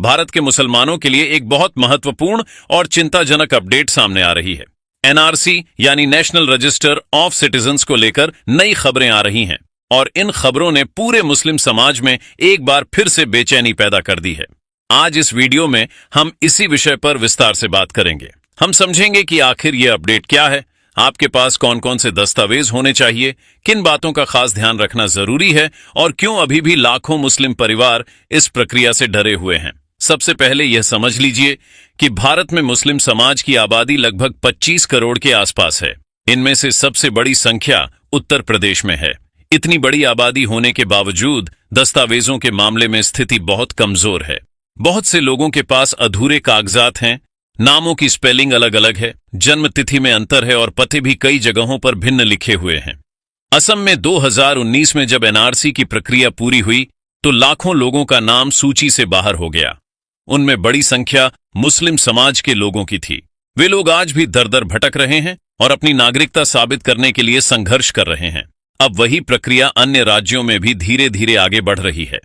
भारत के मुसलमानों के लिए एक बहुत महत्वपूर्ण और चिंताजनक अपडेट सामने आ रही है। एनआरसी यानी नेशनल रजिस्टर ऑफ सिटीजन्स को लेकर नई खबरें आ रही हैं और इन खबरों ने पूरे मुस्लिम समाज में एक बार फिर से बेचैनी पैदा कर दी है। आज इस वीडियो में हम इसी विषय पर विस्तार से बात करेंगे। हम समझेंगे कि आखिर ये अपडेट क्या है, आपके पास कौन कौन से दस्तावेज होने चाहिए, किन बातों का खास ध्यान रखना जरूरी है और क्यों अभी भी लाखों मुस्लिम परिवार इस प्रक्रिया से डरे हुए हैं। सबसे पहले यह समझ लीजिए कि भारत में मुस्लिम समाज की आबादी लगभग 25 करोड़ के आसपास है। इनमें से सबसे बड़ी संख्या उत्तर प्रदेश में है। इतनी बड़ी आबादी होने के बावजूद दस्तावेजों के मामले में स्थिति बहुत कमजोर है। बहुत से लोगों के पास अधूरे कागजात हैं, नामों की स्पेलिंग अलग अलग है, जन्म तिथि में अंतर है और पते भी कई जगहों पर भिन्न लिखे हुए हैं। असम में 2019 में जब एनआरसी की प्रक्रिया पूरी हुई तो लाखों लोगों का नाम सूची से बाहर हो गया। उनमें बड़ी संख्या मुस्लिम समाज के लोगों की थी। वे लोग आज भी दर दर भटक रहे हैं और अपनी नागरिकता साबित करने के लिए संघर्ष कर रहे हैं। अब वही प्रक्रिया अन्य राज्यों में भी धीरे धीरे आगे बढ़ रही है।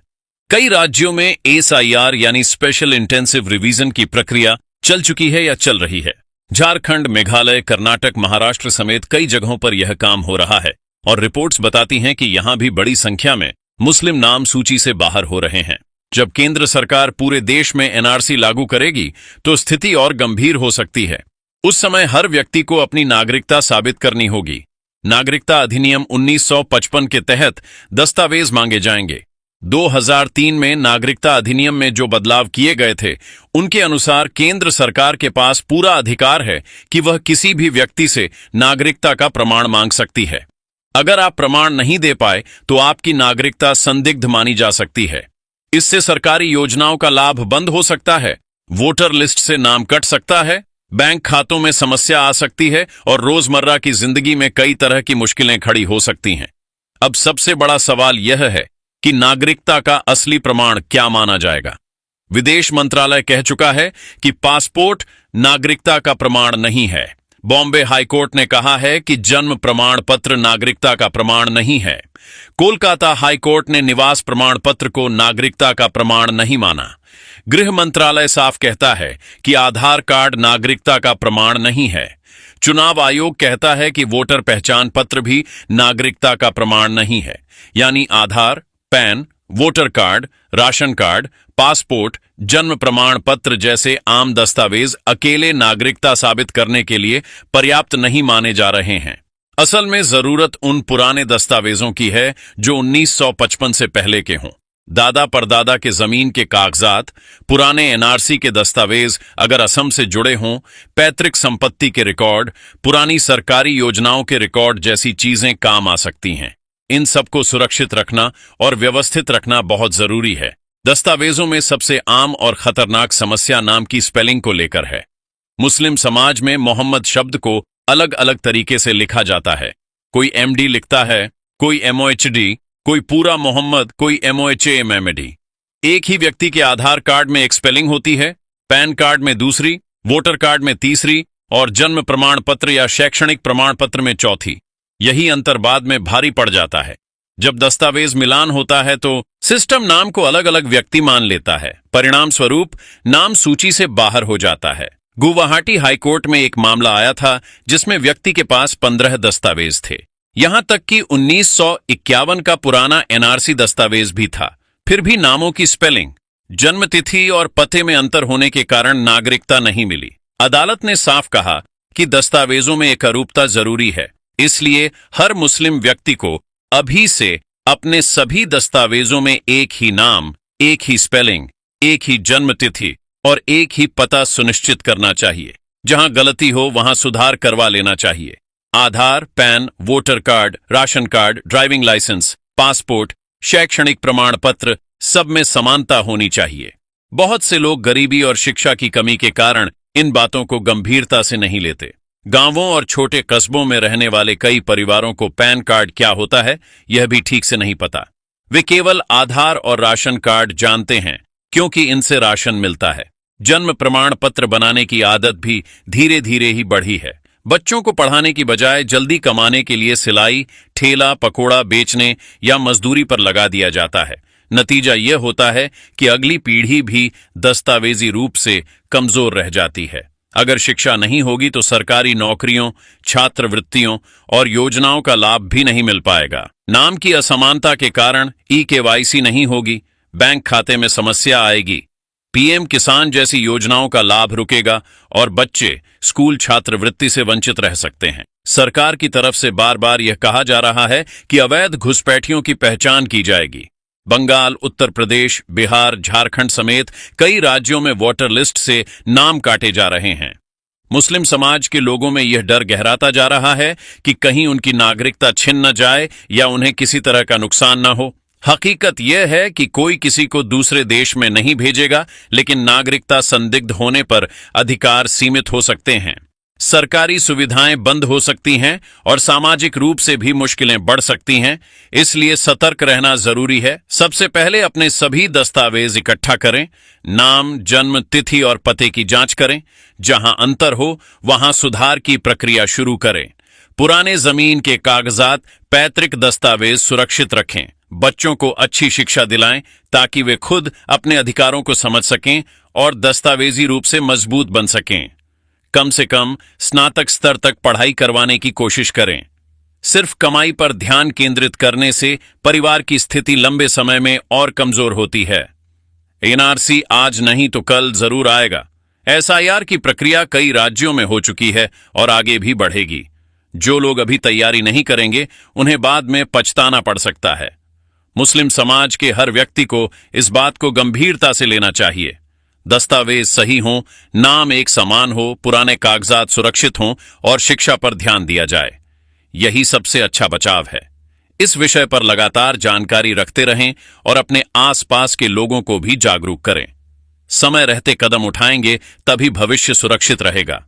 कई राज्यों में एसआईआर यानी स्पेशल इंटेंसिव रिवीजन की प्रक्रिया चल चुकी है या चल रही है। झारखंड, मेघालय, कर्नाटक, महाराष्ट्र समेत कई जगहों पर यह काम हो रहा है और रिपोर्ट्स बताती हैं कि यहां भी बड़ी संख्या में मुस्लिम नाम सूची से बाहर हो रहे हैं। जब केंद्र सरकार पूरे देश में एनआरसी लागू करेगी तो स्थिति और गंभीर हो सकती है। उस समय हर व्यक्ति को अपनी नागरिकता साबित करनी होगी। नागरिकता अधिनियम 1955 के तहत दस्तावेज मांगे जाएंगे। 2003 में नागरिकता अधिनियम में जो बदलाव किए गए थे उनके अनुसार केंद्र सरकार के पास पूरा अधिकार है कि वह किसी भी व्यक्ति से नागरिकता का प्रमाण मांग सकती है। अगर आप प्रमाण नहीं दे पाए तो आपकी नागरिकता संदिग्ध मानी जा सकती है। इससे सरकारी योजनाओं का लाभ बंद हो सकता है, वोटर लिस्ट से नाम कट सकता है, बैंक खातों में समस्या आ सकती है और रोजमर्रा की जिंदगी में कई तरह की मुश्किलें खड़ी हो सकती हैं। अब सबसे बड़ा सवाल यह है कि नागरिकता का असली प्रमाण क्या माना जाएगा। विदेश मंत्रालय कह चुका है कि पासपोर्ट नागरिकता का प्रमाण नहीं है। बॉम्बे हाईकोर्ट ने कहा है कि जन्म प्रमाण पत्र नागरिकता का प्रमाण नहीं है। कोलकाता हाईकोर्ट ने निवास प्रमाण पत्र को नागरिकता का प्रमाण नहीं माना। गृह मंत्रालय साफ कहता है कि आधार कार्ड नागरिकता का प्रमाण नहीं है। चुनाव आयोग कहता है कि वोटर पहचान पत्र भी नागरिकता का प्रमाण नहीं है। यानी Aadhaar, PAN, voter card, ration card, passport, जन्म प्रमाण पत्र जैसे आम दस्तावेज अकेले नागरिकता साबित करने के लिए पर्याप्त नहीं माने जा रहे हैं। असल में जरूरत उन पुराने दस्तावेजों की है जो 1955 से पहले के हों। दादा परदादा के जमीन के कागजात, पुराने एनआरसी के दस्तावेज अगर असम से जुड़े हों, पैतृक संपत्ति के रिकॉर्ड, पुरानी सरकारी योजनाओं के रिकॉर्ड जैसी चीजें काम आ सकती हैं। इन सबको सुरक्षित रखना और व्यवस्थित रखना बहुत जरूरी है। दस्तावेजों में सबसे आम और खतरनाक समस्या नाम की स्पेलिंग को लेकर है। मुस्लिम समाज में मोहम्मद शब्द को अलग अलग तरीके से लिखा जाता है। कोई एमडी लिखता है, कोई एमओएचडी, कोई पूरा मोहम्मद, कोई एमओएचएमएमडी। एक ही व्यक्ति के आधार कार्ड में एक स्पेलिंग होती है, पैन कार्ड में दूसरी, वोटर कार्ड में तीसरी और जन्म प्रमाण पत्र या शैक्षणिक प्रमाण पत्र में चौथी। यही अंतर बाद में भारी पड़ जाता है। जब दस्तावेज मिलान होता है तो सिस्टम नाम को अलग अलग व्यक्ति मान लेता है। परिणाम स्वरूप नाम सूची से बाहर हो जाता है। गुवाहाटी हाईकोर्ट में एक मामला आया था जिसमें व्यक्ति के पास 15 दस्तावेज थे। यहां तक कि 1951 का पुराना एनआरसी दस्तावेज भी था। फिर भी नामों की स्पेलिंग, जन्मतिथि और पते में अंतर होने के कारण नागरिकता नहीं मिली। अदालत ने साफ कहा कि दस्तावेजों में एकरूपता जरूरी है, इसलिए हर मुस्लिम व्यक्ति को अभी से अपने सभी दस्तावेजों में एक ही नाम, एक ही स्पेलिंग, एक ही जन्मतिथि और एक ही पता सुनिश्चित करना चाहिए। जहां गलती हो वहां सुधार करवा लेना चाहिए। Aadhaar, PAN, voter card, ration card, driving licence, passport, शैक्षणिक प्रमाण पत्र सब में समानता होनी चाहिए। बहुत से लोग गरीबी और शिक्षा की कमी के कारण इन बातों को गंभीरता से नहीं लेते। गांवों और छोटे कस्बों में रहने वाले कई परिवारों को पैन कार्ड क्या होता है यह भी ठीक से नहीं पता। वे केवल आधार और राशन कार्ड जानते हैं क्योंकि इनसे राशन मिलता है। जन्म प्रमाण पत्र बनाने की आदत भी धीरे धीरे ही बढ़ी है। बच्चों को पढ़ाने की बजाय जल्दी कमाने के लिए सिलाई, ठेला, पकोड़ा बेचने या मजदूरी पर लगा दिया जाता है, नतीजा यह होता है कि अगली पीढ़ी भी दस्तावेजी रूप से कमजोर रह जाती है। अगर शिक्षा नहीं होगी तो सरकारी नौकरियों, छात्रवृत्तियों और योजनाओं का लाभ भी नहीं मिल पाएगा। नाम की असमानता के कारण ई-केवाईसी नहीं होगी, बैंक खाते में समस्या आएगी, पीएम किसान जैसी योजनाओं का लाभ रुकेगा और बच्चे स्कूल छात्रवृत्ति से वंचित रह सकते हैं। सरकार की तरफ से बार बार यह कहा जा रहा है कि अवैध घुसपैठियों की पहचान की जाएगी। बंगाल, उत्तर प्रदेश, बिहार, झारखंड समेत कई राज्यों में वोटर लिस्ट से नाम काटे जा रहे हैं। मुस्लिम समाज के लोगों में यह डर गहराता जा रहा है कि कहीं उनकी नागरिकता छिन न जाए या उन्हें किसी तरह का नुकसान न हो। हकीकत यह है कि कोई किसी को दूसरे देश में नहीं भेजेगा, लेकिन नागरिकता संदिग्ध होने पर अधिकार सीमित हो सकते हैं, सरकारी सुविधाएं बंद हो सकती हैं और सामाजिक रूप से भी मुश्किलें बढ़ सकती हैं। इसलिए सतर्क रहना जरूरी है। सबसे पहले अपने सभी दस्तावेज इकट्ठा करें, नाम, जन्म तिथि और पते की जांच करें। जहां अंतर हो वहां सुधार की प्रक्रिया शुरू करें। पुराने जमीन के कागजात, पैतृक दस्तावेज सुरक्षित रखें। बच्चों को अच्छी शिक्षा दिलाएं ताकि वे खुद अपने अधिकारों को समझ सकें और दस्तावेजी रूप से मजबूत बन सकें। कम से कम स्नातक स्तर तक पढ़ाई करवाने की कोशिश करें। सिर्फ कमाई पर ध्यान केंद्रित करने से परिवार की स्थिति लंबे समय में और कमजोर होती है। एनआरसी आज नहीं तो कल जरूर आएगा। एसआईआर की प्रक्रिया कई राज्यों में हो चुकी है और आगे भी बढ़ेगी। जो लोग अभी तैयारी नहीं करेंगे उन्हें बाद में पछताना पड़ सकता है। मुस्लिम समाज के हर व्यक्ति को इस बात को गंभीरता से लेना चाहिए। दस्तावेज सही हों, नाम एक समान हो, पुराने कागजात सुरक्षित हों और शिक्षा पर ध्यान दिया जाए। यही सबसे अच्छा बचाव है। इस विषय पर लगातार जानकारी रखते रहें और अपने आसपास के लोगों को भी जागरूक करें। समय रहते कदम उठाएंगे तभी भविष्य सुरक्षित रहेगा।